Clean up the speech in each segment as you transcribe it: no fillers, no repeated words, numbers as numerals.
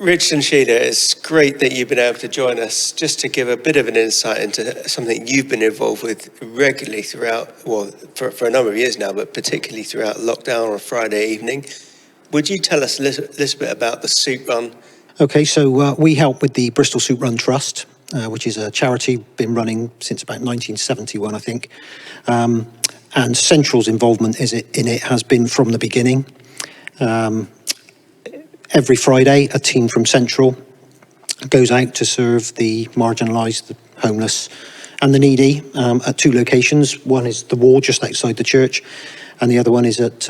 Richard and Sheeylah, it's great that you've been able to join us just to give a bit of an insight into something you've been involved with regularly throughout, well, for a number of years now, but particularly throughout lockdown on a Friday evening. Would you tell us a little bit about the soup run? Okay, so we help with the Bristol Soup Run Trust, which is a charity been running since about 1971, I think. And Central's involvement in it has been from the beginning. Every Friday, a team from Central goes out to serve the marginalised, the homeless and the needy at two locations. One is the Wall, just outside the church, and the other one is at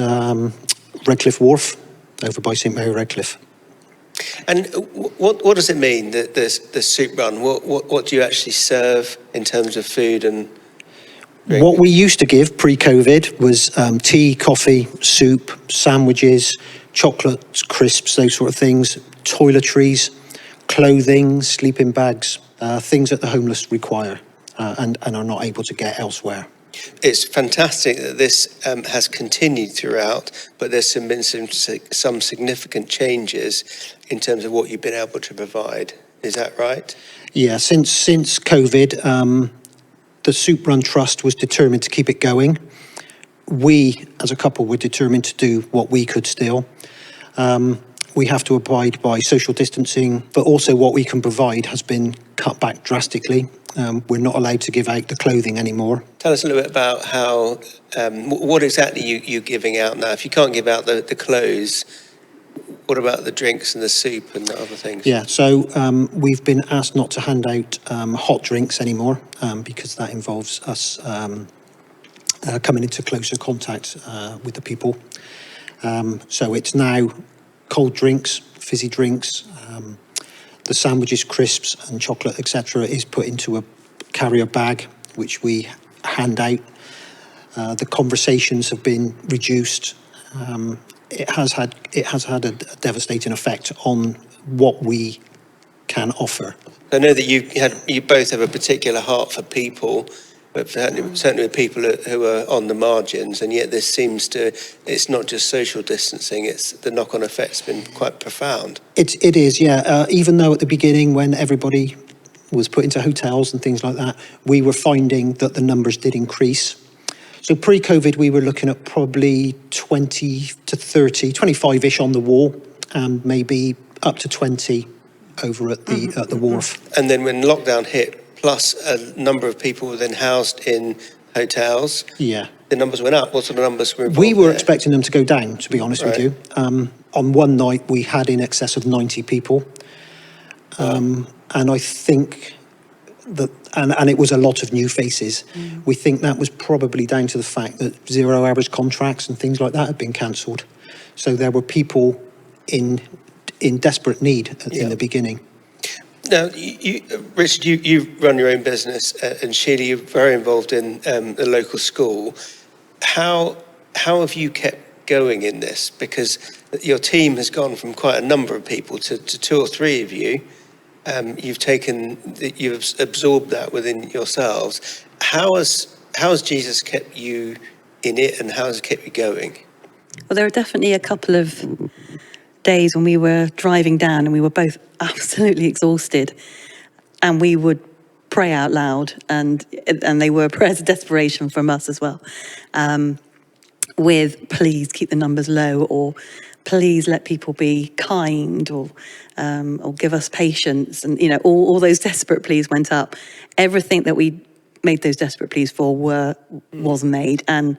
Redcliffe Wharf, over by St Mary Redcliffe. And what does it mean, the soup run? What do you actually serve in terms of food and drink? What we used to give pre-COVID was tea, coffee, soup, sandwiches, chocolates, crisps, those sort of things, toiletries, clothing, sleeping bags, things that the homeless require and are not able to get elsewhere. It's fantastic that this has continued throughout, but there's been some significant changes in terms of what you've been able to provide. Is that right? Yeah, since COVID, the Soup Run Trust was determined to keep it going. We, as a couple, were determined to do what we could still. We have to abide by social distancing, but also what we can provide has been cut back drastically. We're not allowed to give out the clothing anymore. Tell us a little bit about how, what exactly you're giving out now. If you can't give out the clothes, what about the drinks and the soup and the other things? Yeah, so we've been asked not to hand out hot drinks anymore because that involves us coming into closer contact with the people. So it's now cold drinks, fizzy drinks, the sandwiches, crisps and chocolate, etc. is put into a carrier bag, which we hand out. The conversations have been reduced. It has had a devastating effect on what we can offer. I know that you both have a particular heart for people, but certainly with people who are on the margins, and yet it's not just social distancing, it's the knock-on effect's been quite profound. It is, yeah. Even though at the beginning, when everybody was put into hotels and things like that, we were finding that the numbers did increase. So pre-COVID, we were looking at probably 20 to 30, 25-ish on the Wall, and maybe up to 20 over at the wharf. And then when lockdown hit, plus a number of people were then housed in hotels, yeah, the numbers went up. What sort of numbers were involved? We were expecting them to go down, to be honest with you. On one night, we had in excess of 90 people. And I think that, and it was a lot of new faces. We think that was probably down to the fact that 0 hours contracts and things like that had been cancelled. So there were people in desperate need in the beginning. Now, Richard, you run your own business, and Sheeylah, you're very involved in the local school. How have you kept going in this? Because your team has gone from quite a number of people to 2 or 3 of you. You've absorbed that within yourselves. How has Jesus kept you in it, and how has it kept you going? Well, there are definitely a couple of days when we were driving down and we were both absolutely exhausted, and we would pray out loud, and they were prayers of desperation from us as well, with please keep the numbers low, or please let people be kind, or give us patience, and all those desperate pleas went up. Everything that we made those desperate pleas for was made, and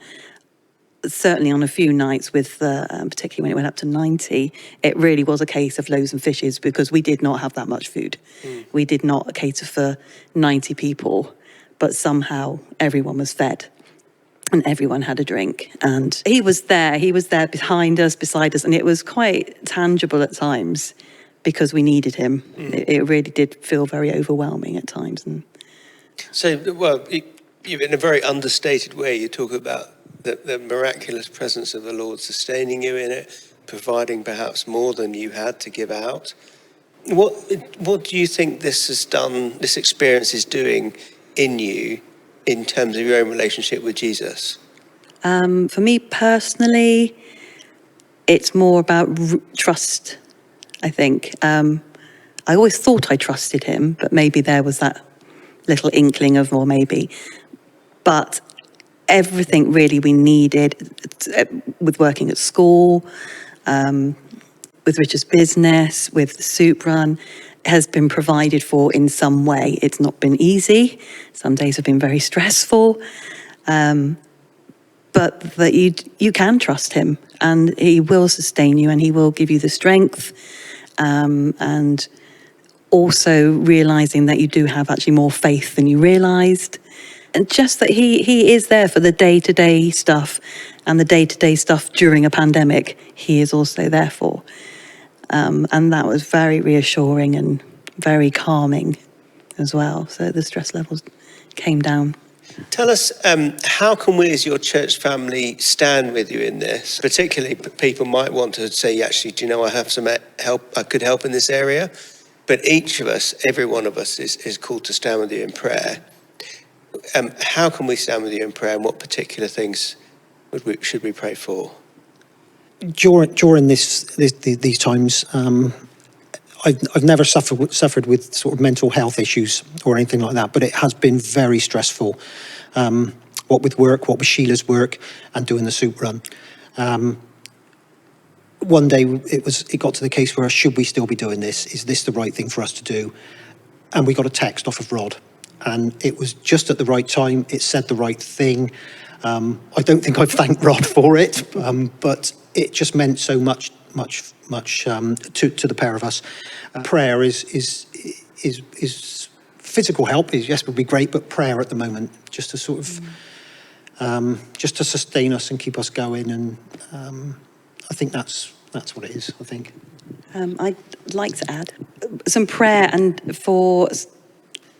certainly on a few nights, with particularly when it went up to 90, it really was a case of loaves and fishes, because we did not have that much food. We did not cater for 90 people, but somehow everyone was fed and everyone had a drink. And he was there behind us, beside us, and it was quite tangible at times because we needed him. It really did feel very overwhelming at times. And so, well, in a very understated way, you talk about the miraculous presence of the Lord sustaining you in it, providing perhaps more than you had to give out. What do you think this experience is doing in you in terms of your own relationship with Jesus? For me personally, it's more about trust I think. I always thought I trusted him, but maybe there was that little inkling of, or maybe. But everything really we needed with working at school, with Richard's business, with the soup run, has been provided for in some way. It's not been easy. Some days have been very stressful. But that you can trust him, and he will sustain you, and he will give you the strength, and also realizing that you do have actually more faith than you realized, and just that he is there for the day-to-day stuff, and the day-to-day stuff during a pandemic he is also there for, and that was very reassuring and very calming as well. So the stress levels came down. Tell us, how can we as your church family stand with you in this? Particularly, people might want to say, actually, do you know, I have some help, I could help in this area. But each of us, every one of us is called to stand with you in prayer. How can we stand with you in prayer, and what particular things should we pray for? During these times, I've never suffered with sort of mental health issues or anything like that, but it has been very stressful. What with work, what with Sheila's work, and doing the soup run. One day it got to the case where, should we still be doing this? Is this the right thing for us to do? And we got a text off of Rod, and it was just at the right time. It said the right thing. I don't think I've thanked Rod for it, but it just meant so much to the pair of us. Prayer is physical help yes, would be great, but prayer at the moment, just to sort of just to sustain us and keep us going, and I think that's what it is. I think. I'd like to add some prayer and for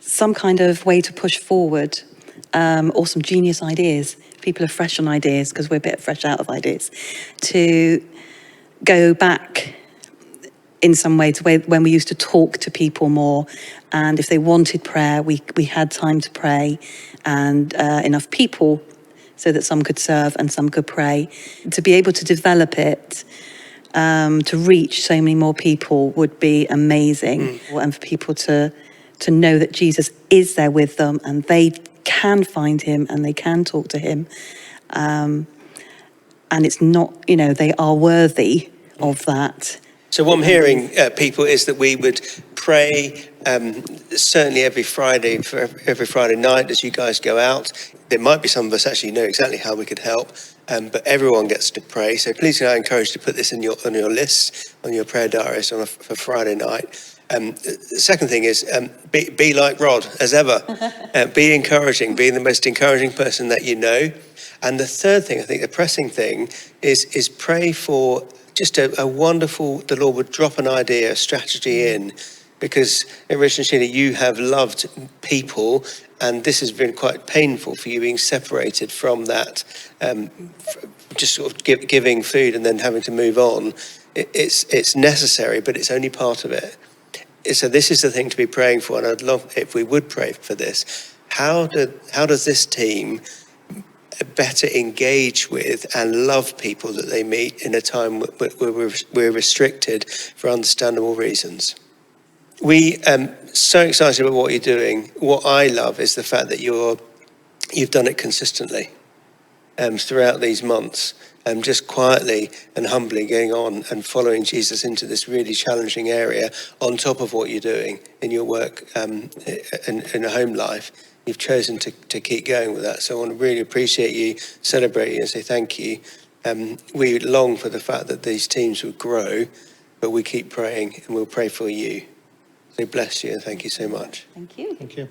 some kind of way to push forward, or some genius ideas. People are fresh on ideas, because we're a bit fresh out of ideas, to go back in some way to when we used to talk to people more, and if they wanted prayer, we had time to pray, and enough people so that some could serve and some could pray. To be able to develop it, to reach so many more people would be amazing, and for people to know that Jesus is there with them, and they can find him and they can talk to him, and it's not, they are worthy of that. So what I'm hearing, people, is that we would pray certainly every Friday night as you guys go out. There might be some of us actually know exactly how we could help, but everyone gets to pray. So please, I encourage you to put this on your list, on your prayer diaries for Friday night. The second thing is be like Rod, as ever. Be encouraging, be the most encouraging person that you know. And the third thing, I think the pressing thing, is pray for just a wonderful, the Lord would drop an idea, a strategy in, because Richard and Sheeylah, you have loved people, and this has been quite painful for you, being separated from that, just sort of giving food and then having to move on. It's necessary, but it's only part of it. So this is the thing to be praying for, and I'd love if we would pray for this. How does this team better engage with and love people that they meet in a time where we're restricted for understandable reasons? We so excited about what you're doing. What I love is the fact that you've done it consistently throughout these months, just quietly and humbly going on and following Jesus into this really challenging area on top of what you're doing in your work in a home life. You've chosen to keep going with that. So I want to really appreciate you, celebrate you, and say thank you. We long for the fact that these teams would grow, but we keep praying, and we'll pray for you. So bless you, and thank you so much. Thank you. Thank you.